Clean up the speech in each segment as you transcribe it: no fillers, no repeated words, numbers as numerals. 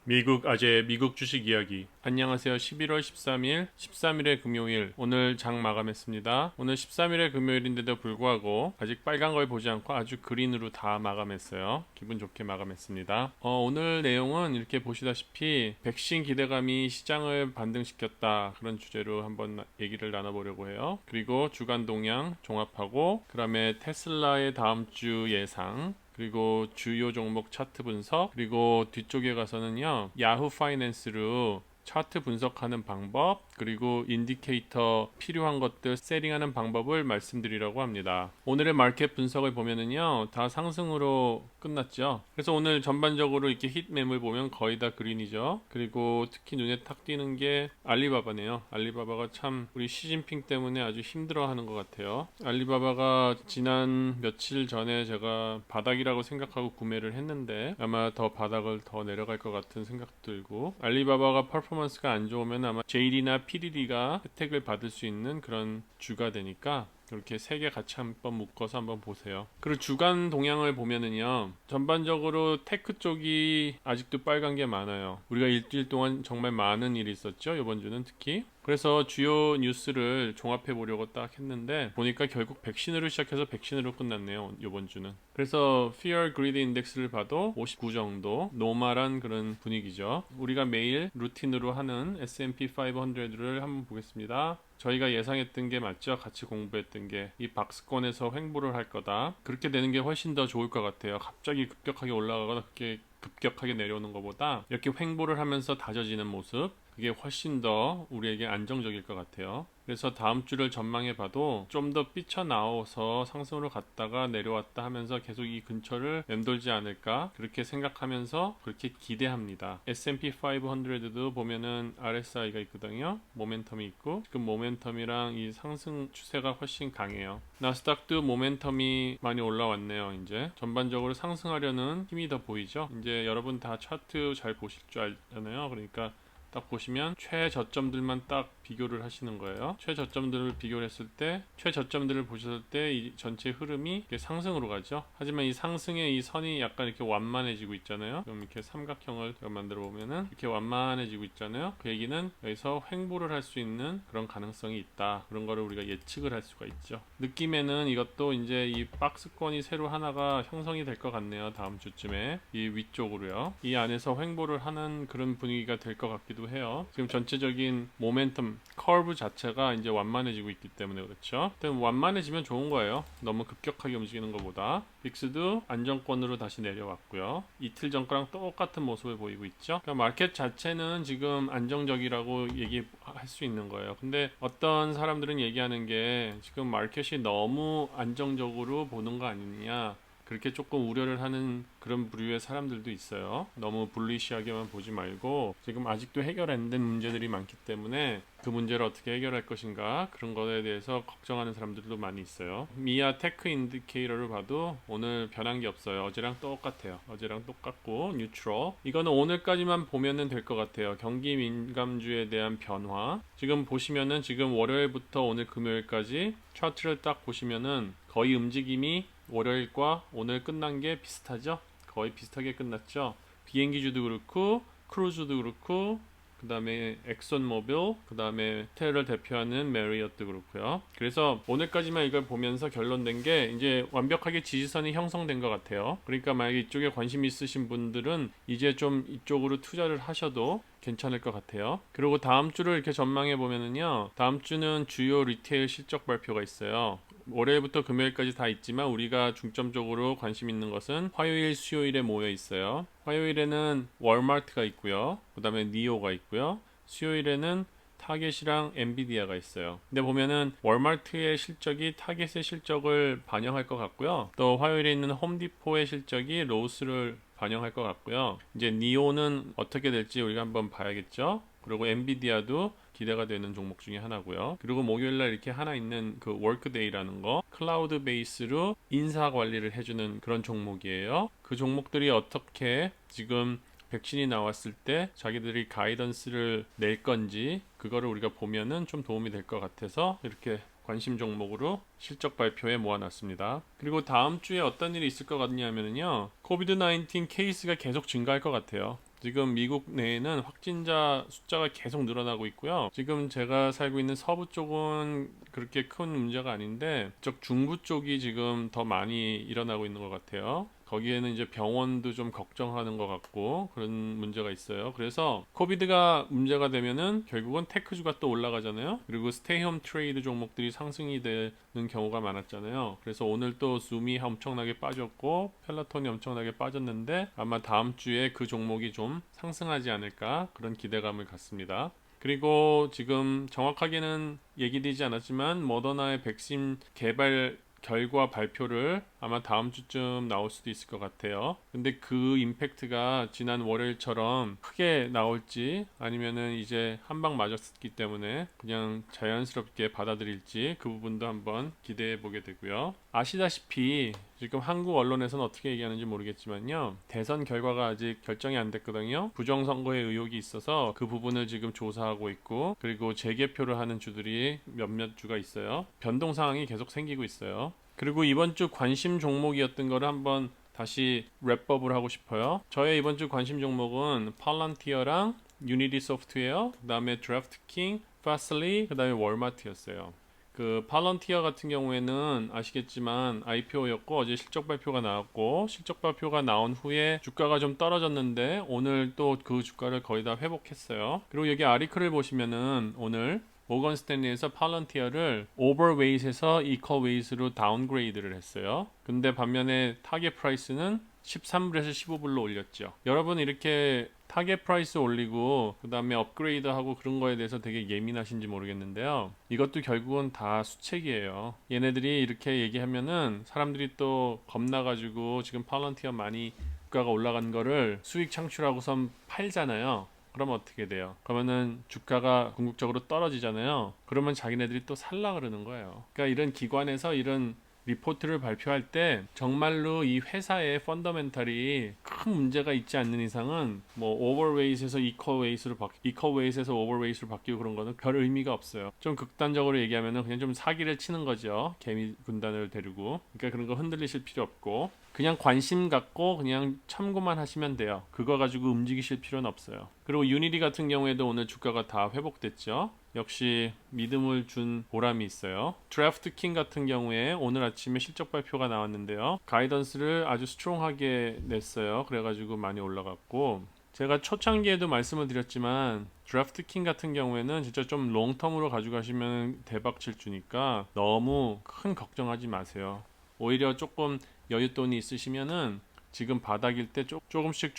미국 주식 이야기. 안녕하세요. 11월 13일의 금요일. 오늘 장 마감했습니다. 오늘 13일의 금요일인데도 불구하고 아직 빨간 걸 보지 않고 아주 그린으로 다 마감했어요. 기분 좋게 마감했습니다. 오늘 내용은 이렇게 보시다시피 백신 기대감이 시장을 반등시켰다. 그런 주제로 한번 얘기를 나눠보려고 해요. 그리고 주간 동향 종합하고 그다음에 테슬라의 다음 주 예상, 그리고 주요 종목 차트 분석, 그리고 뒤쪽에 가서는요 야후 파이낸스로 차트 분석하는 방법, 그리고 인디케이터 필요한 것들 세팅하는 방법을 말씀드리려고 합니다. 오늘의 마켓 분석을 보면은요 다 상승으로 끝났죠. 그래서 오늘 전반적으로 이렇게 힛 매물 보면 거의 다 그린이죠. 그리고 특히 눈에 탁 띄는 게 알리바바네요. 알리바바가 참 우리 시진핑 때문에 아주 힘들어하는 것 같아요. 알리바바가 지난 며칠 전에 제가 바닥이라고 생각하고 구매를 했는데 아마 더 바닥을 더 내려갈 것 같은 생각 들고, 알리바바가 퍼포먼스가 안 좋으면 아마 JD나 PDD가 혜택을 받을 수 있는 그런 주가 되니까 이렇게 세 개 같이 한번 묶어서 한번 보세요. 그리고 주간 동향을 보면은요 전반적으로 테크 쪽이 아직도 빨간 게 많아요. 우리가 일주일 동안 정말 많은 일이 있었죠, 이번 주는 특히. 그래서 주요 뉴스를 종합해 보려고 딱 했는데 보니까 결국 백신으로 시작해서 백신으로 끝났네요, 이번 주는. 그래서 Fear Greed Index를 봐도 59 정도 노멀한 그런 분위기죠. 우리가 매일 루틴으로 하는 S&P 500를 한번 보겠습니다. 저희가 예상했던 게 맞죠? 같이 공부했던 게 이 박스권에서 횡보를 할 거다. 그렇게 되는 게 훨씬 더 좋을 것 같아요. 갑자기 급격하게 올라가거나 그렇게 급격하게 내려오는 것보다 이렇게 횡보를 하면서 다져지는 모습, 그게 훨씬 더 우리에게 안정적일 것 같아요. 그래서 다음 주를 전망해 봐도 좀 더 삐쳐나와서 상승으로 갔다가 내려왔다 하면서 계속 이 근처를 맴돌지 않을까, 그렇게 생각하면서 그렇게 기대합니다. S&P 500도 보면은 RSI가 있거든요. 모멘텀이 있고, 지금 모멘텀이랑 이 상승 추세가 훨씬 강해요. 나스닥도 모멘텀이 많이 올라왔네요. 이제 전반적으로 상승하려는 힘이 더 보이죠. 이제 여러분 다 차트 잘 보실 줄 알잖아요. 그러니까 딱 보시면 최저점들만 딱 비교를 하시는 거예요. 최저점들을 비교를 했을 때, 최저점들을 보셨을 때 이 전체 흐름이 상승으로 가죠. 하지만 이 상승의 이 선이 약간 이렇게 완만해지고 있잖아요. 그럼 이렇게 삼각형을 만들어 보면은 이렇게 완만해지고 있잖아요. 그 얘기는 여기서 횡보를 할 수 있는 그런 가능성이 있다. 그런 거를 우리가 예측을 할 수가 있죠. 느낌에는 이것도 이제 이 박스권이 새로 하나가 형성이 될 것 같네요. 다음 주쯤에 이 위쪽으로요. 이 안에서 횡보를 하는 그런 분위기가 될 것 같기도 해요. 지금 전체적인 모멘텀 커브 자체가 이제 완만해지고 있기 때문에 그렇죠. 완만해지면 좋은 거예요. 너무 급격하게 움직이는 것보다. 빅스도 안정권으로 다시 내려왔고요. 이틀 전 거랑 똑같은 모습을 보이고 있죠. 그러니까 마켓 자체는 지금 안정적이라고 얘기할 수 있는 거예요. 근데 어떤 사람들은 얘기하는 게 지금 마켓이 너무 안정적으로 보는 거 아니냐, 그렇게 조금 우려를 하는 그런 부류의 사람들도 있어요. 너무 불리시하게만 보지 말고 지금 아직도 해결 안 된 문제들이 많기 때문에 그 문제를 어떻게 해결할 것인가, 그런 것에 대해서 걱정하는 사람들도 많이 있어요. 미아 테크 인디케이터를 봐도 오늘 변한 게 없어요. 어제랑 똑같아요. 어제랑 똑같고 뉴트럴. 이거는 오늘까지만 보면은 될 것 같아요. 경기 민감주에 대한 변화. 지금 보시면은 지금 월요일부터 오늘 금요일까지 차트를 딱 보시면은 거의 움직임이 월요일과 오늘 끝난 게 비슷하죠? 거의 비슷하게 끝났죠? 비행기주도 그렇고 크루즈도 그렇고 그 다음에 엑손모빌, 그 다음에 호텔을 대표하는 메리어트도 그렇고요. 그래서 오늘까지만 이걸 보면서 결론된 게 이제 완벽하게 지지선이 형성된 것 같아요. 그러니까 만약에 이쪽에 관심 있으신 분들은 이제 좀 이쪽으로 투자를 하셔도 괜찮을 것 같아요. 그리고 다음 주를 이렇게 전망해 보면은요, 다음 주는 주요 리테일 실적 발표가 있어요. 월요일부터 금요일까지 다 있지만 우리가 중점적으로 관심 있는 것은 화요일, 수요일에 모여 있어요. 화요일에는 월마트가 있고요. 그 다음에 니오가 있고요. 수요일에는 타겟이랑 엔비디아가 있어요. 근데 보면은 월마트의 실적이 타겟의 실적을 반영할 것 같고요. 또 화요일에 있는 홈디포의 실적이 로스를 반영할 것 같고요. 이제 니오는 어떻게 될지 우리가 한번 봐야겠죠. 그리고 엔비디아도 기대가 되는 종목 중에 하나고요. 그리고 목요일날 이렇게 하나 있는 그 워크데이라는 거, 클라우드 베이스로 인사 관리를 해주는 그런 종목이에요. 그 종목들이 어떻게 지금 백신이 나왔을 때 자기들이 가이던스를 낼 건지, 그거를 우리가 보면은 좀 도움이 될 것 같아서 이렇게 관심 종목으로 실적 발표에 모아놨습니다. 그리고 다음 주에 어떤 일이 있을 것 같냐면요, 코비드 19 케이스가 계속 증가할 것 같아요. 지금 미국 내에는 확진자 숫자가 계속 늘어나고 있고요. 지금 제가 살고 있는 서부 쪽은 그렇게 큰 문제가 아닌데 쪽 중부 쪽이 지금 더 많이 일어나고 있는 것 같아요. 거기에는 이제 병원도 좀 걱정하는 것 같고 그런 문제가 있어요. 그래서 코비드가 문제가 되면은 결국은 테크주가 또 올라가잖아요. 그리고 스테이홈 트레이드 종목들이 상승이 되는 경우가 많았잖아요. 그래서 오늘 또 줌이 엄청나게 빠졌고 펠라톤이 엄청나게 빠졌는데 아마 다음 주에 그 종목이 좀 상승하지 않을까 그런 기대감을 갖습니다. 그리고 지금 정확하게는 얘기되지 않았지만 모더나의 백신 개발 결과 발표를 아마 다음 주쯤 나올 수도 있을 것 같아요. 근데 그 임팩트가 지난 월요일처럼 크게 나올지 아니면은 이제 한 방 맞았기 때문에 그냥 자연스럽게 받아들일지 그 부분도 한번 기대해 보게 되고요. 아시다시피 지금 한국 언론에서는 어떻게 얘기하는지 모르겠지만요. 대선 결과가 아직 결정이 안 됐거든요. 부정선거의 의혹이 있어서 그 부분을 지금 조사하고 있고 그리고 재개표를 하는 주들이 몇몇 주가 있어요. 변동 상황이 계속 생기고 있어요. 그리고 이번 주 관심 종목이었던 거를 한번 다시 랩업을 하고 싶어요. 저의 이번 주 관심 종목은 팔런티어랑 유니티 소프트웨어, 그 다음에 드래프트킹, 파슬리, 그 다음에 월마트였어요. 그 팔런티어 같은 경우에는 아시겠지만 IPO였고 어제 실적 발표가 나왔고 실적 발표가 나온 후에 주가가 좀 떨어졌는데 오늘 또 그 주가를 거의 다 회복했어요. 그리고 여기 아리클을 보시면은 오늘 모건 스탠리에서 팔런티어를 오버웨이트에서 이퀄웨이트로 다운그레이드를 했어요. 근데 반면에 타겟 프라이스는 13불에서 15불로 올렸죠. 여러분 이렇게 타겟 프라이스 올리고 그 다음에 업그레이드하고 그런 거에 대해서 되게 예민하신지 모르겠는데요. 이것도 결국은 다 수책이에요. 얘네들이 이렇게 얘기하면은 사람들이 또 겁나가지고 지금 팔런티어 많이 주가가 올라간 거를 수익 창출하고선 팔잖아요. 그러면 어떻게 돼요? 그러면은 주가가 궁극적으로 떨어지잖아요. 그러면 자기네들이 또 살라 그러는 거예요. 그러니까 이런 기관에서 이런 리포트를 발표할 때 정말로 이 회사의 펀더멘탈이 큰 문제가 있지 않는 이상은 뭐 오버웨이트에서 이퀄웨이트에서 오버웨이트로 바뀌고 그런 거는 별 의미가 없어요. 좀 극단적으로 얘기하면은 그냥 좀 사기를 치는 거죠. 개미 군단을 데리고. 그러니까 그런 거 흔들리실 필요 없고 그냥 관심 갖고 그냥 참고만 하시면 돼요. 그거 가지고 움직이실 필요는 없어요. 그리고 유니티 같은 경우에도 오늘 주가가 다 회복됐죠. 역시 믿음을 준 보람이 있어요. 드래프트킹 같은 경우에 오늘 아침에 실적 발표가 나왔는데요. 가이던스를 아주 스트롱하게 냈어요. 그래가지고 많이 올라갔고 제가 초창기에도 말씀을 드렸지만 드래프트킹 같은 경우에는 진짜 좀 롱텀으로 가져가시면 대박 칠 주니까 너무 큰 걱정하지 마세요. 오히려 조금 여윳돈이 있으시면은 지금 바닥일 때 조금씩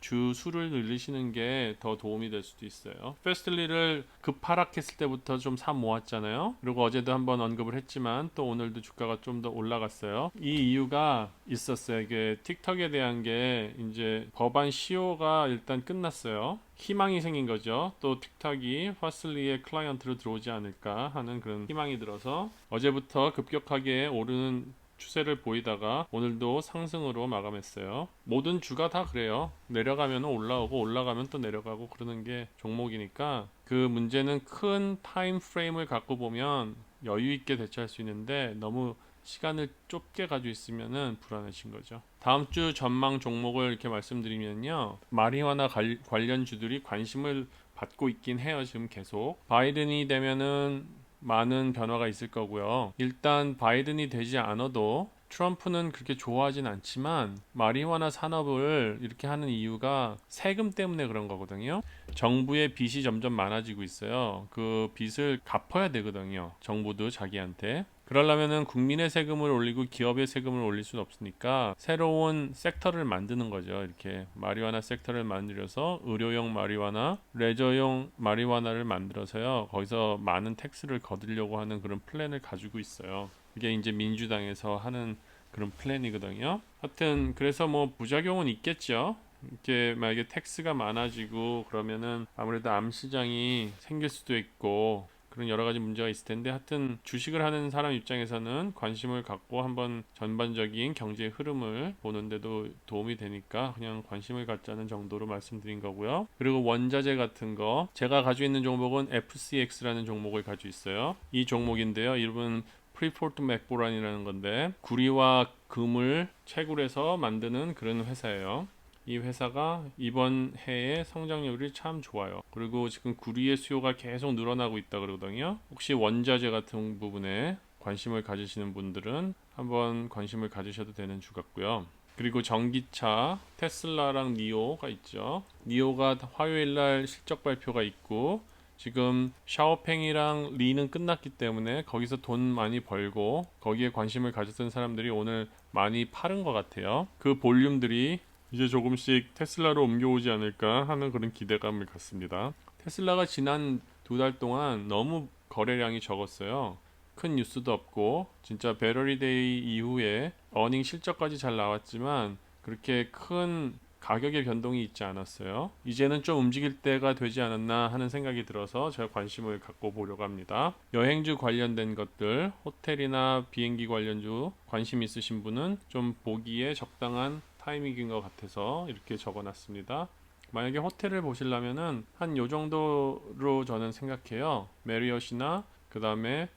주 수를 늘리시는 게 더 도움이 될 수도 있어요. 페스틀리를 급하락했을 때부터 좀 사 모았잖아요. 그리고 어제도 한번 언급을 했지만 또 오늘도 주가가 좀 더 올라갔어요. 이 이유가 있었어요. 이게 틱톡에 대한 게 이제 법안 시효가 일단 끝났어요. 희망이 생긴 거죠. 또 틱톡이 파슬리의 클라이언트로 들어오지 않을까 하는 그런 희망이 들어서 어제부터 급격하게 오르는 추세를 보이다가 오늘도 상승으로 마감했어요. 모든 주가 다 그래요. 내려가면 올라오고 올라가면 또 내려가고 그러는 게 종목이니까 그 문제는 큰 타임 프레임을 갖고 보면 여유 있게 대처할 수 있는데 너무 시간을 좁게 가지고 있으면은 불안해진 거죠. 다음 주 전망 종목을 이렇게 말씀드리면요. 마리화나 관련 주들이 관심을 받고 있긴 해요. 지금 계속. 바이든이 되면은 많은 변화가 있을 거고요. 일단 바이든이 되지 않아도 트럼프는 그렇게 좋아하진 않지만 마리화나 산업을 이렇게 하는 이유가 세금 때문에 그런 거거든요. 정부의 빚이 점점 많아지고 있어요. 그 빚을 갚아야 되거든요. 정부도 자기한테. 그러려면은 국민의 세금을 올리고 기업의 세금을 올릴 수는 없으니까 새로운 섹터를 만드는 거죠. 이렇게 마리화나 섹터를 만들어서 의료용 마리화나 레저용 마리화나를 만들어서요. 거기서 많은 텍스를 거두려고 하는 그런 플랜을 가지고 있어요. 이게 이제 민주당에서 하는 그런 플랜이거든요. 하여튼 그래서 뭐 부작용은 있겠죠. 이렇게 만약에 텍스가 많아지고 그러면은 아무래도 암 시장이 생길 수도 있고 그런 여러 가지 문제가 있을 텐데 하여튼 주식을 하는 사람 입장에서는 관심을 갖고 한번 전반적인 경제 흐름을 보는데도 도움이 되니까 그냥 관심을 갖자는 정도로 말씀드린 거고요. 그리고 원자재 같은 거 제가 가지고 있는 종목은 FCX라는 종목을 가지고 있어요. 이 종목인데요. 이름은 프리포트 맥보란이라는 건데 구리와 금을 채굴해서 만드는 그런 회사예요. 이 회사가 이번 해에 성장률이 참 좋아요. 그리고 지금 구리의 수요가 계속 늘어나고 있다 그러거든요. 혹시 원자재 같은 부분에 관심을 가지시는 분들은 한번 관심을 가지셔도 되는 주 같고요. 그리고 전기차 테슬라랑 니오가 있죠. 니오가 화요일 날 실적 발표가 있고 지금 샤오팽이랑 리는 끝났기 때문에 거기서 돈 많이 벌고 거기에 관심을 가졌던 사람들이 오늘 많이 팔은 것 같아요. 그 볼륨들이 이제 조금씩 테슬라로 옮겨오지 않을까 하는 그런 기대감을 갖습니다. 테슬라가 지난 2달 동안 너무 거래량이 적었어요. 큰 뉴스도 없고 진짜 배터리데이 이후에 어닝 실적까지 잘 나왔지만 그렇게 큰 가격의 변동이 있지 않았어요. 이제는 좀 움직일 때가 되지 않았나 하는 생각이 들어서 제가 관심을 갖고 보려고 합니다. 여행주 관련된 것들, 호텔이나 비행기 관련주 관심 있으신 분은 좀 보기에 적당한 타이밍인 것 같아서 이렇게 적어놨습니다. 만약에 호텔을 보시려면은 한 요 정도로 저는 생각해요. 메리엇이나 그 다음에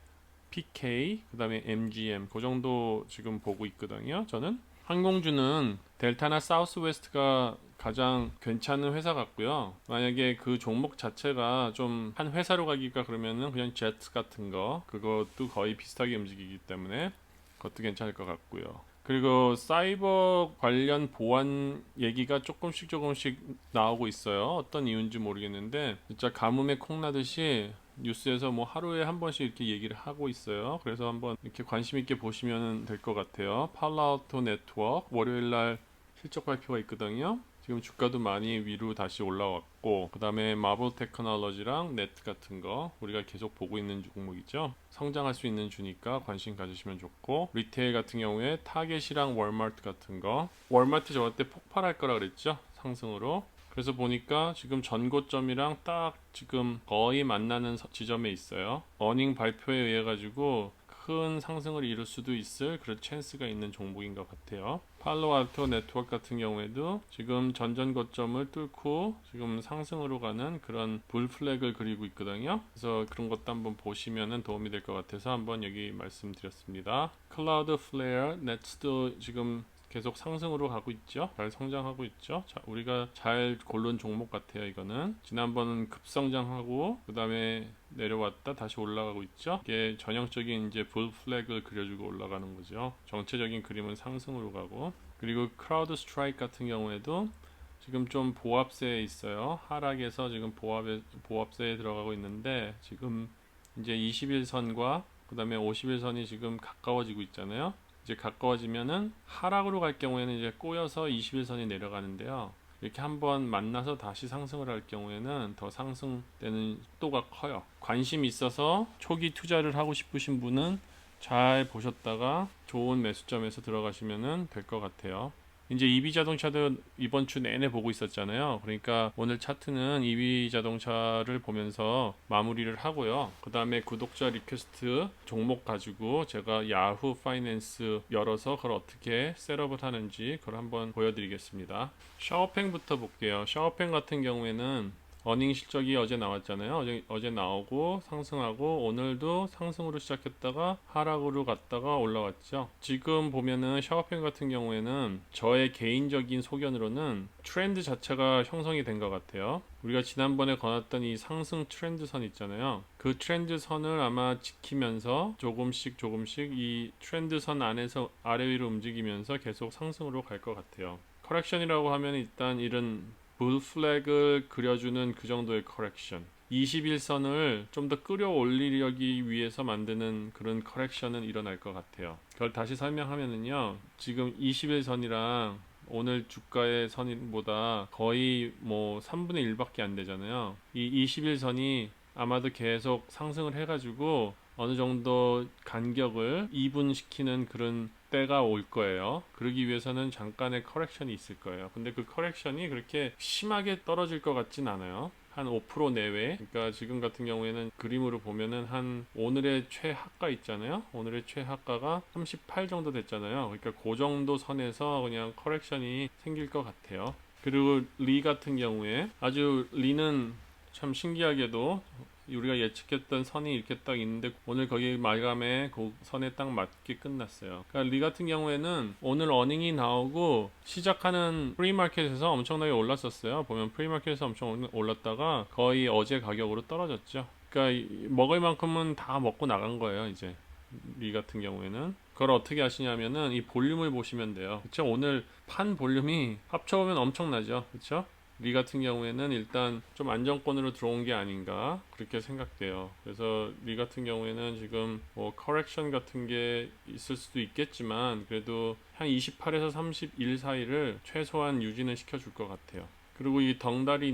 PK, 그 다음에 MGM 그 정도 지금 보고 있거든요. 저는 항공주는 델타나 사우스웨스트가 가장 괜찮은 회사 같고요. 만약에 그 종목 자체가 좀 한 회사로 가기가 그러면은 그냥 제트 같은 거 그것도 거의 비슷하게 움직이기 때문에 그것도 괜찮을 것 같고요. 그리고 사이버 관련 보안 얘기가 조금씩 나오고 있어요. 어떤 이유인지 모르겠는데 진짜 가뭄에 콩나듯이 뉴스에서 뭐 하루에 한 번씩 이렇게 얘기를 하고 있어요. 그래서 한번 이렇게 관심 있게 보시면 될 것 같아요. 팔로알토 네트워크 월요일 날 실적 발표가 있거든요. 지금 주가도 많이 위로 다시 올라왔고 그 다음에 마블 테크놀로지랑 네트 같은 거 우리가 계속 보고 있는 종목이죠. 성장할 수 있는 주니까 관심 가지시면 좋고 리테일 같은 경우에 타겟이랑 월마트 같은 거 월마트 저한테 폭발할 거라 그랬죠. 상승으로. 그래서 보니까 지금 전고점이랑 딱 지금 거의 만나는 지점에 있어요. 어닝 발표에 의해 가지고 큰 상승을 이룰 수도 있을 그런 찬스가 있는 종목인 것 같아요. 팔로알토 네트워크 같은 경우에도 지금 전전 고점을 뚫고 지금 상승으로 가는 그런 불 플래그를 그리고 있거든요. 그래서 그런 것도 한번 보시면 도움이 될 것 같아서 한번 여기 말씀드렸습니다. 클라우드 플레어 넷스도 지금 계속 상승으로 가고 있죠. 잘 성장하고 있죠. 자, 우리가 잘 고른 종목 같아요. 이거는 지난번은 급성장하고 그 다음에 내려왔다 다시 올라가고 있죠. 이게 전형적인 이제 불 플래그를 그려주고 올라가는 거죠. 정체적인 그림은 상승으로 가고 그리고 크라우드 스트라이크 같은 경우에도 지금 좀 보합세에 있어요. 하락에서 지금 보합세에 들어가고 있는데 지금 이제 21선과 그 다음에 51선이 지금 가까워지고 있잖아요. 이제 가까워지면은 하락으로 갈 경우에는 이제 꼬여서 21선이 내려가는데요. 이렇게 한번 만나서 다시 상승을 할 경우에는 더 상승되는 속도가 커요. 관심이 있어서 초기 투자를 하고 싶으신 분은 잘 보셨다가 좋은 매수점에서 들어가시면 될 것 같아요. 이제 EV 자동차도 이번 주 내내 보고 있었잖아요. 그러니까 오늘 차트는 EV 자동차를 보면서 마무리를 하고요. 그 다음에 구독자 리퀘스트 종목 가지고 제가 야후 파이낸스 열어서 그걸 어떻게 셋업을 하는지 그걸 한번 보여드리겠습니다. 샤오팽부터 볼게요. 샤오팽 같은 경우에는 어닝 실적이 어제 나왔잖아요. 어제 나오고 상승하고 오늘도 상승으로 시작했다가 하락으로 갔다가 올라왔죠. 지금 보면은 샤오팽 같은 경우에는 저의 개인적인 소견으로는 트렌드 자체가 형성이 된 것 같아요. 우리가 지난번에 건았던 이 상승 트렌드선 있잖아요. 그 트렌드선을 아마 지키면서 조금씩 이 트렌드선 안에서 아래 위로 움직이면서 계속 상승으로 갈 것 같아요. 커렉션이라고 하면 일단 이런 불 플래그를 그려주는 그 정도의 커렉션 21선을 좀 더 끌어올리기 위해서 만드는 그런 커렉션은 일어날 것 같아요. 그걸 다시 설명하면은요 지금 21선이랑 오늘 주가의 선보다 거의 뭐 3분의 1밖에 안 되잖아요. 이 21선이 아마도 계속 상승을 해가지고 어느 정도 간격을 이분시키는 그런 때가 올 거예요. 그러기 위해서는 잠깐의 커렉션이 있을 거예요. 근데 그 커렉션이 그렇게 심하게 떨어질 것 같진 않아요. 한 5% 내외. 그러니까 지금 같은 경우에는 그림으로 보면은 한 오늘의 최하가 있잖아요. 오늘의 최하가가 38 정도 됐잖아요. 그러니까 그 정도 선에서 그냥 커렉션이 생길 것 같아요. 그리고 리 같은 경우에 아주 리는 참 신기하게도 우리가 예측했던 선이 이렇게 딱 있는데 오늘 거기 마감에 그 선에 딱 맞게 끝났어요. 그러니까 리 같은 경우에는 오늘 어닝이 나오고 시작하는 프리마켓에서 엄청나게 올랐었어요. 보면 프리마켓에서 엄청 올랐다가 거의 어제 가격으로 떨어졌죠. 그러니까 먹을 만큼은 다 먹고 나간 거예요. 이제 리 같은 경우에는 그걸 어떻게 하시냐면은 이 볼륨을 보시면 돼요. 그쵸? 오늘 판 볼륨이 합쳐보면 엄청나죠. 그쵸? 리 같은 경우에는 일단 좀 안정권으로 들어온 게 아닌가 그렇게 생각돼요. 그래서 리 같은 경우에는 지금 뭐 커렉션 같은 게 있을 수도 있겠지만 그래도 한 28에서 31 사이를 최소한 유지는 시켜줄 것 같아요. 그리고 이 덩다리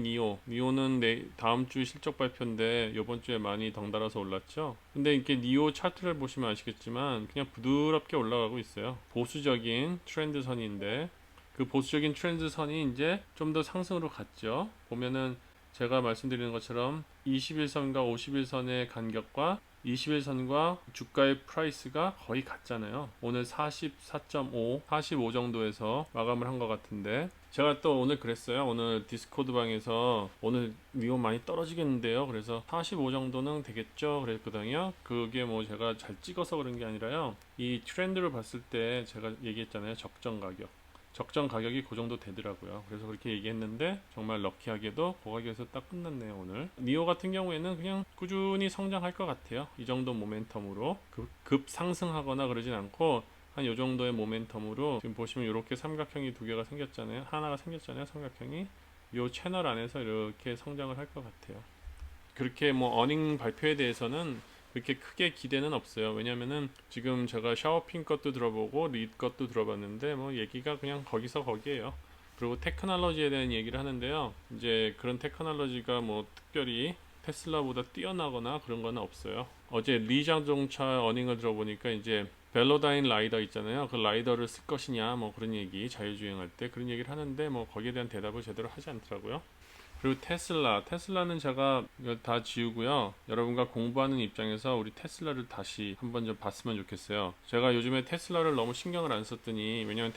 니오는 다음 주 실적 발표인데 이번 주에 많이 덩달아서 올랐죠. 근데 이렇게 니오 차트를 보시면 아시겠지만 그냥 부드럽게 올라가고 있어요. 보수적인 트렌드 선인데 그 보수적인 트렌드 선이 이제 좀 더 상승으로 갔죠. 보면은 제가 말씀드리는 것처럼 21선과 51선의 간격과 21선과 주가의 프라이스가 거의 같잖아요. 오늘 44.5, 45 정도에서 마감을 한 것 같은데 제가 또 오늘 그랬어요. 오늘 디스코드 방에서 오늘 니온 많이 떨어지겠는데요. 그래서 45 정도는 되겠죠. 그랬거든요. 그게 뭐 제가 잘 찍어서 그런 게 아니라요. 이 트렌드를 봤을 때 제가 얘기했잖아요. 적정 가격이 그 정도 되더라고요. 그래서 그렇게 얘기했는데 정말 럭키하게도 그 가격에서 딱 끝났네요. 오늘 니오 같은 경우에는 그냥 꾸준히 성장할 것 같아요. 이 정도 모멘텀으로 급 상승하거나 그러진 않고 한 요 정도의 모멘텀으로 지금 보시면 이렇게 삼각형이 두 개가 생겼잖아요. 하나가 생겼잖아요. 삼각형이 요 채널 안에서 이렇게 성장을 할 것 같아요. 그렇게 뭐 어닝 발표에 대해서는 그렇게 크게 기대는 없어요. 왜냐면은 지금 제가 샤오핑 것도 들어보고 릿 것도 들어봤는데 뭐 얘기가 그냥 거기서 거기에요. 그리고 테크놀로지에 대한 얘기를 하는데요. 이제 그런 테크놀로지가 뭐 특별히 테슬라보다 뛰어나거나 그런 건 없어요. 어제 리 자동차 어닝을 들어보니까 이제 벨로다인 라이더 있잖아요. 그 라이더를 쓸 것이냐 뭐 그런 얘기 자율주행할 때 그런 얘기를 하는데 뭐 거기에 대한 대답을 제대로 하지 않더라고요. 그리고 테슬라는 제가 이거 다 지우고요. 여러분과 공부하는 입장에서 우리 테슬라를 다시 한번 좀 봤으면 좋겠어요. 제가 요즘에 테슬라를 너무 신경을 안 썼더니 왜냐면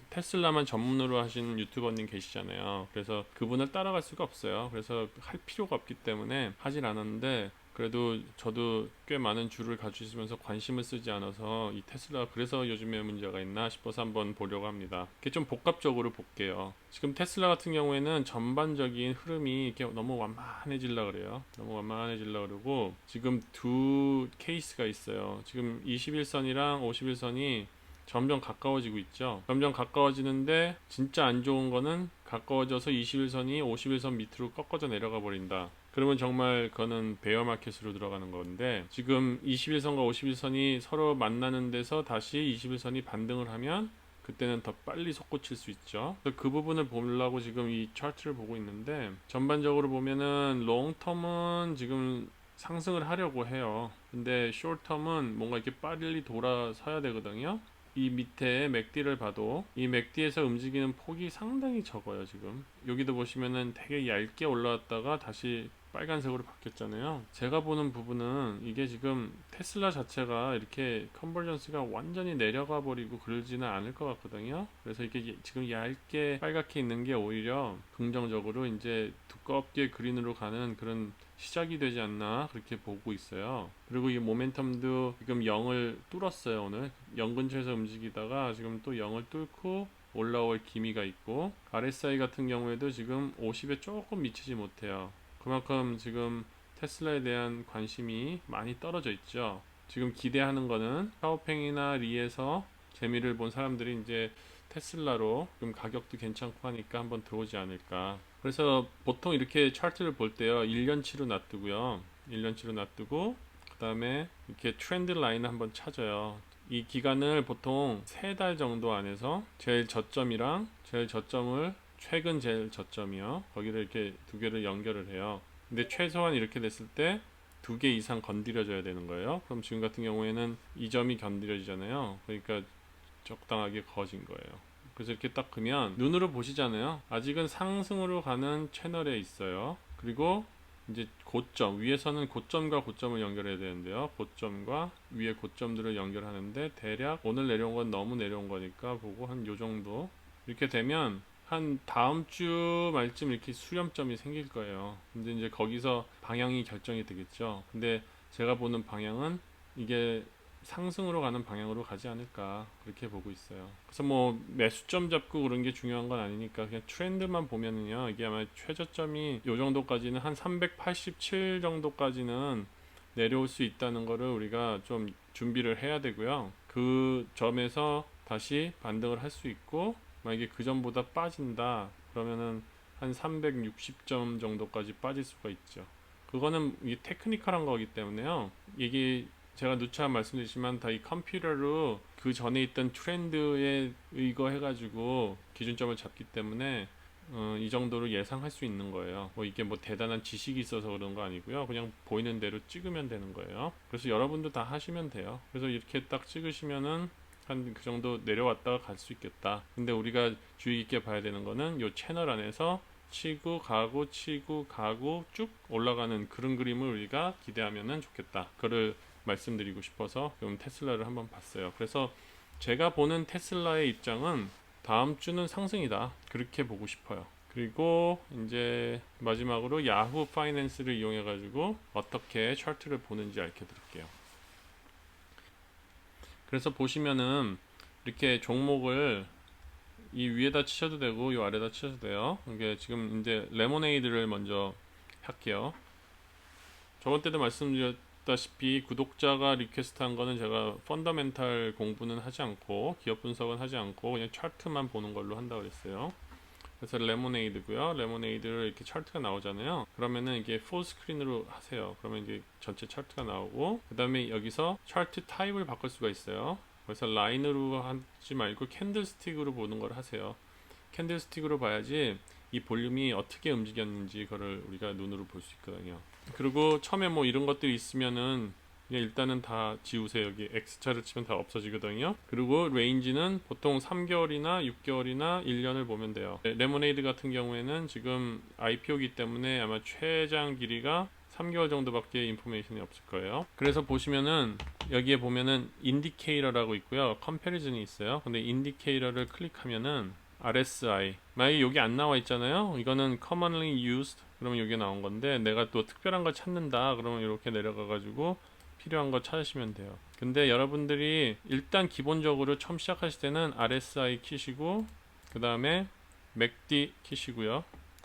테슬라만 전문으로 하시는 유튜버님 계시잖아요. 그래서 그분을 따라갈 수가 없어요. 그래서 할 필요가 없기 때문에 하질 않았는데 그래도 저도 꽤 많은 주를 가지고 있으면서 관심을 쓰지 않아서 이 테슬라가 그래서 요즘에 문제가 있나 싶어서 한번 보려고 합니다. 이게 좀 복합적으로 볼게요. 지금 테슬라 같은 경우에는 전반적인 흐름이 이렇게 너무 완만해질라 그래요. 너무 완만해질라 그러고 지금 두 케이스가 있어요. 지금 21선이랑 51선이 점점 가까워지고 있죠. 점점 가까워지는데 진짜 안 좋은 거는 가까워져서 21선이 51선 밑으로 꺾어져 내려가 버린다. 그러면 정말 그거는 베어 마켓으로 들어가는 건데 지금 21선과 51선이 서로 만나는 데서 다시 21선이 반등을 하면 그때는 더 빨리 솟구칠 수 있죠. 그 부분을 보려고 지금 이 차트를 보고 있는데 전반적으로 보면은 롱텀은 지금 상승을 하려고 해요. 근데 숏텀은 뭔가 이렇게 빨리 돌아서야 되거든요. 이 밑에 맥디를 봐도 이 맥디에서 움직이는 폭이 상당히 적어요. 지금 여기도 보시면은 되게 얇게 올라왔다가 다시 빨간색으로 바뀌었잖아요. 제가 보는 부분은 이게 지금 테슬라 자체가 이렇게 컨버전스가 완전히 내려가 버리고 그러지는 않을 것 같거든요. 그래서 이게 지금 얇게 빨갛게 있는 게 오히려 긍정적으로 이제 두껍게 그린으로 가는 그런 시작이 되지 않나 그렇게 보고 있어요. 그리고 이 모멘텀도 지금 0을 뚫었어요. 오늘 0 근처에서 움직이다가 지금 또 0을 뚫고 올라올 기미가 있고 RSI 같은 경우에도 지금 50에 조금 미치지 못해요. 그만큼 지금 테슬라에 대한 관심이 많이 떨어져 있죠. 지금 기대하는 거는 샤오팽이나 리에서 재미를 본 사람들이 이제 테슬라로 좀 가격도 괜찮고 하니까 한번 들어오지 않을까. 그래서 보통 이렇게 차트를 볼 때요. 1년치로 놔두고요. 1년치로 놔두고 그 다음에 이렇게 트렌드 라인을 한번 찾아요. 이 기간을 보통 3달 정도 안에서 제일 저점이랑 제일 저점을 최근 제일 저점이요. 거기를 이렇게 두 개를 연결을 해요. 근데 최소한 이렇게 됐을 때 2개 이상 건드려져야 되는 거예요. 그럼 지금 같은 경우에는 이 점이 건드려지잖아요. 그러니까 적당하게 거진 거예요. 그래서 이렇게 딱 그면 눈으로 보시잖아요. 아직은 상승으로 가는 채널에 있어요. 그리고 이제 고점 위에서는 고점과 고점을 연결해야 되는데요. 고점과 위에 고점들을 연결하는데 대략 오늘 내려온 건 너무 내려온 거니까 보고 한 요 정도 이렇게 되면 한 다음 주 말쯤 이렇게 수렴점이 생길 거예요. 근데 이제 거기서 방향이 결정이 되겠죠. 근데 제가 보는 방향은 이게 상승으로 가는 방향으로 가지 않을까 그렇게 보고 있어요. 그래서 뭐 매수점 잡고 그런 게 중요한 건 아니니까 그냥 트렌드만 보면은요, 이게 아마 최저점이 요 정도까지는 한 387 정도까지는 내려올 수 있다는 거를 우리가 좀 준비를 해야 되고요. 그 점에서 다시 반등을 할 수 있고, 만약에 그 전보다 빠진다 그러면은 한 360점 정도까지 빠질 수가 있죠. 그거는 이 테크니컬한 거기 때문에요. 이게 제가 누차 말씀드리지만 다 이 컴퓨터로 그 전에 있던 트렌드에 의거해가지고 기준점을 잡기 때문에 이 정도로 예상할 수 있는 거예요. 뭐 이게 뭐 대단한 지식이 있어서 그런 거 아니고요. 그냥 보이는 대로 찍으면 되는 거예요. 그래서 여러분도 다 하시면 돼요. 그래서 이렇게 딱 찍으시면은 한 그 정도 내려왔다가 갈 수 있겠다. 근데 우리가 주의 깊게 봐야 되는 거는 이 채널 안에서 치고 가고 치고 가고 쭉 올라가는 그런 그림을 우리가 기대하면 좋겠다. 그거를 말씀드리고 싶어서 좀 테슬라를 한번 봤어요. 그래서 제가 보는 테슬라의 입장은 다음 주는 상승이다. 그렇게 보고 싶어요. 그리고 이제 마지막으로 야후 파이낸스를 이용해 가지고 어떻게 차트를 보는지 알려드릴게요. 그래서 보시면은 이렇게 종목을 이 위에다 치셔도 되고 이 아래다 치셔도 돼요. 이게 지금 이제 레모네이드를 먼저 할게요. 저번 때도 말씀드렸다시피 구독자가 리퀘스트한 거는 제가 펀더멘탈 공부는 하지 않고 기업 분석은 하지 않고 그냥 차트만 보는 걸로 한다고 그랬어요. 그래서 레모네이드고요. 레모네이드를 이렇게 차트가 나오잖아요. 그러면은 이게 풀 스크린으로 하세요. 그러면 이게 전체 차트가 나오고 그 다음에 여기서 차트 타입을 바꿀 수가 있어요. 그래서 라인으로 하지 말고 캔들스틱으로 보는 걸 하세요. 캔들스틱으로 봐야지 이 볼륨이 어떻게 움직였는지 그걸 우리가 눈으로 볼 수 있거든요. 그리고 처음에 뭐 이런 것들이 있으면은 그냥 일단은 다 지우세요. 여기 X자를 치면 다 없어지거든요. 그리고 레인지는 보통 3개월이나 6개월이나 1년을 보면 돼요. 레모네이드 같은 경우에는 지금 IPO이기 때문에 아마 최장 길이가 3개월 정도밖에 인포메이션이 없을 거예요. 그래서 보시면은 여기에 보면은 인디케이터라고 있고요. 컴패리즌이 있어요. 근데 인디케이터를 클릭하면은 RSI 만약에 여기 안 나와 있잖아요. 이거는 commonly used 그러면 여기 나온 건데 내가 또 특별한 걸 찾는다 그러면 이렇게 내려가 가지고 필요한 거 찾으시면 돼요. 근데 여러분들이 일단 기본적으로 처음 시작하실 때는 RSI 키시고 그 다음에 MACD 키시고요.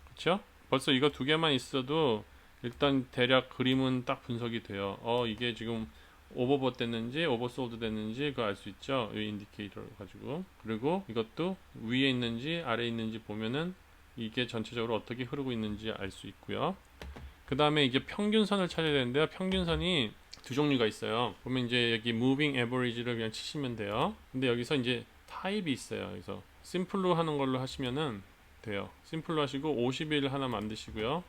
그쵸? 벌써 이거 두 개만 있어도 일단 대략 그림은 딱 분석이 돼요. 이게 지금 오버봇 됐는지 오버솔드 됐는지 그거 알 수 있죠. 이 인디케이터를 가지고. 그리고 이것도 위에 있는지 아래에 있는지 보면은 이게 전체적으로 어떻게 흐르고 있는지 알 수 있고요. 그 다음에 이게 평균선을 찾아야 되는데요. 평균선이 두 종류가 있어요. 보면 이제 여기 moving average를 그냥 치시면 돼요. 근데 여기서 이제 타입이 있어요. 그래서 심플로 하는 걸로 하시면은 돼요. 심플로 하시고 50일 하나 만드시고요.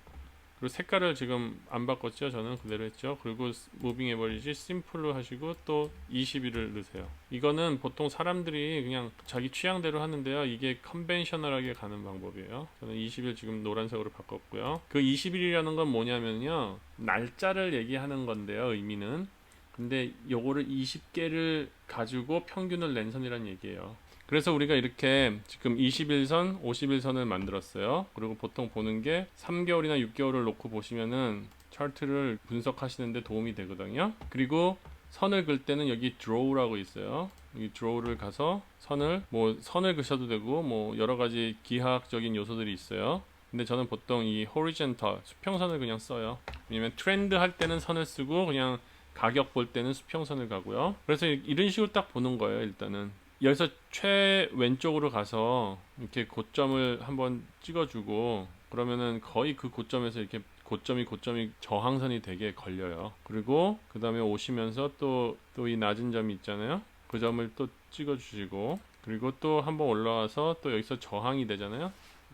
그리고 색깔을 지금 안 바꿨죠. 저는 그대로 했죠. 그리고 무빙 에버리지 심플로 하시고 또 20일을 넣으세요. 이거는 보통 사람들이 그냥 자기 취향대로 하는데요. 이게 컨벤셔널하게 가는 방법이에요. 저는 20일 지금 노란색으로 바꿨고요. 그 20일이라는 건 뭐냐면요. 날짜를 얘기하는 건데요. 의미는. 근데 요거를 20개를 가지고 평균을 낸 선이라는 얘기예요. 그래서 우리가 이렇게 지금 21선, 51선을 만들었어요. 그리고 보통 보는 게 3개월이나 6개월을 놓고 보시면은 차트를 분석하시는데 도움이 되거든요. 그리고 선을 긁을 때는 여기 draw라고 있어요. 이 draw를 가서 선을 그셔도 되고 뭐 여러 가지 기하학적인 요소들이 있어요. 근데 저는 보통 이 horizontal 수평선을 그냥 써요. 왜냐면 트렌드 할 때는 선을 쓰고 그냥 가격 볼 때는 수평선을 가고요. 그래서 이런 식으로 딱 보는 거예요. 일단은 여기서 최왼쪽으로 가서 이렇게 고점을 한번 찍어주고 그러면은 거의 그 고점에서 이렇게 고점이 저항선이 되게 걸려요. 그리고 그 다음에 오시면서 또 이 낮은 점이 있잖아요. 그 점을 또 찍어주시고 그리고 또 한번 올라와서 또 여기서 저항이 되잖아요.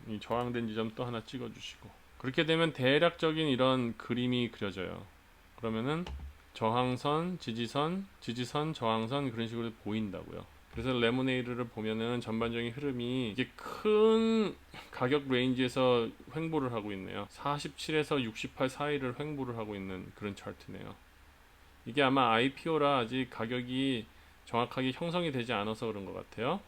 이 저항된 지점 또 하나 찍어주시고 그렇게 되면 대략적인 이런 그림이 그려져요. 그러면은 저항선, 지지선, 저항선 그런 식으로 보인다고요. 그래서 레모네이드를 보면은 전반적인 흐름이 이게 큰 가격 레인지에서 횡보를 하고 있네요. 47에서 68 사이를 횡보를 하고 있는 그런 차트네요. 이게 아마 IPO라 아직 가격이 정확하게 형성이 되지 않아서 그런 것 같아요.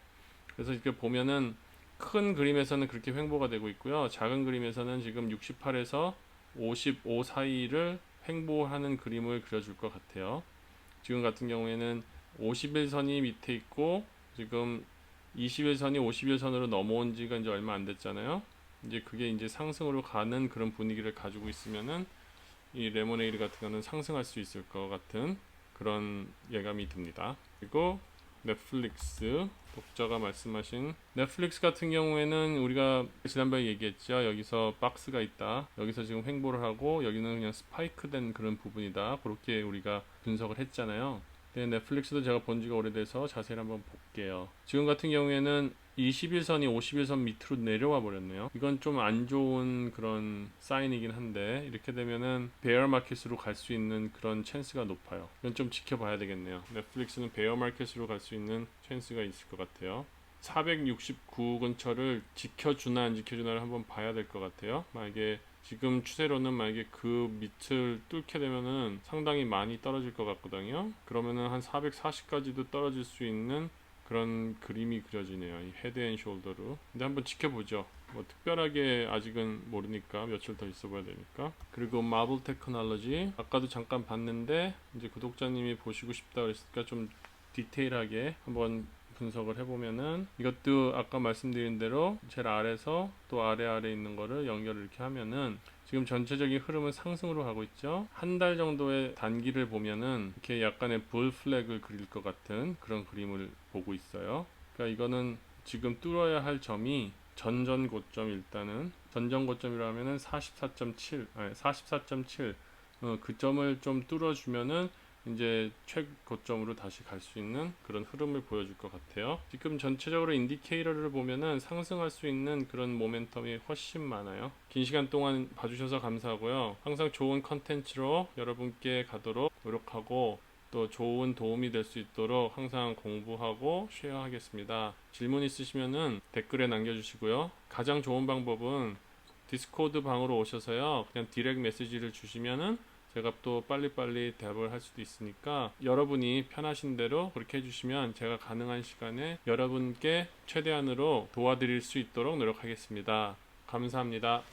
그래서 이렇게 보면은 큰 그림에서는 그렇게 횡보가 되고 있고요. 작은 그림에서는 지금 68에서 55 사이를 횡보하는 그림을 그려줄 것 같아요. 지금 같은 경우에는 51선이 밑에 있고 지금 21선이 51선으로 넘어온 지가 이제 얼마 안 됐잖아요. 이제 그게 이제 상승으로 가는 그런 분위기를 가지고 있으면은 이 레모네이드 같은 거는 상승할 수 있을 것 같은 그런 예감이 듭니다. 그리고 넷플릭스, 독자가 말씀하신 넷플릭스 같은 경우에는 우리가 지난번에 얘기했죠. 여기서 박스가 있다. 여기서 지금 횡보를 하고 여기는 그냥 스파이크 된 그런 부분이다. 그렇게 우리가 분석을 했잖아요. 근데 넷플릭스도 제가 본 지가 오래돼서 자세히 한번 볼게요. 지금 같은 경우에는 21선이 51선 밑으로 내려와 버렸네요. 이건 좀 안 좋은 그런 사인이긴 한데 이렇게 되면은 베어 마켓으로 갈 수 있는 그런 찬스가 높아요. 이건 좀 지켜봐야 되겠네요. 넷플릭스는 베어 마켓으로 갈 수 있는 찬스가 있을 것 같아요. 469 근처를 지켜주나 안 지켜주나를 한번 봐야 될 것 같아요. 만약에 지금 추세로는 만약에 그 밑을 뚫게 되면은 상당히 많이 떨어질 것 같거든요. 그러면은 한 440까지도 떨어질 수 있는 그런 그림이 그려지네요. 이 헤드 앤 숄더로. 근데 한번 지켜보죠. 뭐 특별하게 아직은 모르니까 며칠 더 있어 봐야 되니까. 그리고 마블 테크놀로지 아까도 잠깐 봤는데 이제 구독자님이 보시고 싶다 그랬으니까 좀 디테일하게 한번 분석을 해보면은 이것도 아까 말씀드린 대로 제일 아래에서 또 아래 있는 거를 연결을 이렇게 하면은 지금 전체적인 흐름은 상승으로 가고 있죠. 한 달 정도의 단기를 보면은 이렇게 약간의 불 플래그를 그릴 것 같은 그런 그림을 보고 있어요. 그러니까 이거는 지금 뚫어야 할 점이 전전 고점, 일단은 전전 고점이라면은 44.7, 아니 44.7 그 점을 좀 뚫어주면은 이제 최고점으로 다시 갈 수 있는 그런 흐름을 보여줄 것 같아요. 지금 전체적으로 인디케이터를 보면은 상승할 수 있는 그런 모멘텀이 훨씬 많아요. 긴 시간 동안 봐주셔서 감사하고요. 항상 좋은 컨텐츠로 여러분께 가도록 노력하고 또 좋은 도움이 될 수 있도록 항상 공부하고 쉐어하겠습니다. 질문 있으시면은 댓글에 남겨주시고요. 가장 좋은 방법은 디스코드 방으로 오셔서요. 그냥 디렉트 메시지를 주시면은 제가 또 빨리빨리 대답을 할 수도 있으니까 여러분이 편하신 대로 그렇게 해주시면 제가 가능한 시간에 여러분께 최대한으로 도와드릴 수 있도록 노력하겠습니다. 감사합니다.